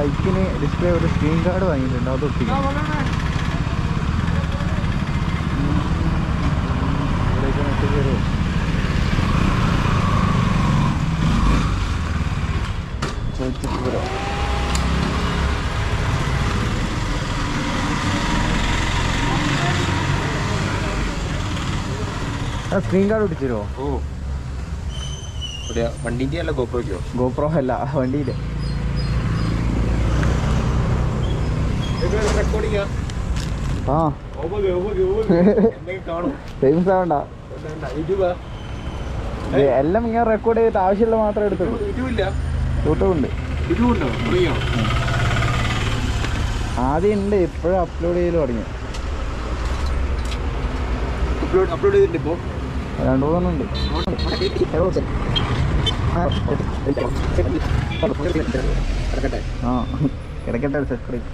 ബൈക്കിന് ഡിസ്പ്ലേ ഒരു screen guard വാങ്ങിയിട്ടുണ്ട്, അത് ഒട്ടിക്കും. ഇവിടേക്ക് മെസ്സേജ് വരുമോ? ചോദിച്ചിട്ട് വരാം. സ്ക്രീൻ ഗാർഡ് ഒട്ടിച്ചു തരുമോ? ഓ വണ്ടീൻ്റെ അല്ല ഗോപ്രോയ്ക്കോ? ഗോപ്രോ അല്ല, വണ്ടിയിലെ. ആ ഫേമസ് ആവണ്ട, എല്ലാം ഇങ്ങനെ റെക്കോർഡ് ചെയ്തിട്ട് ആവശ്യമുള്ള മാത്രം എടുത്തുള്ളൂ. യൂട്യൂബ് ഉണ്ട്, ആദ്യം ഉണ്ട്, ഇപ്പോഴും അപ്ലോഡ് ചെയ്ത് തുടങ്ങി. അപ്ലോഡ് ചെയ്തിട്ടുണ്ട് ഇപ്പോൾ 2-3 ഉണ്ട്. ആ കിടക്കട്ടെ സബ്സ്ക്രൈബ്.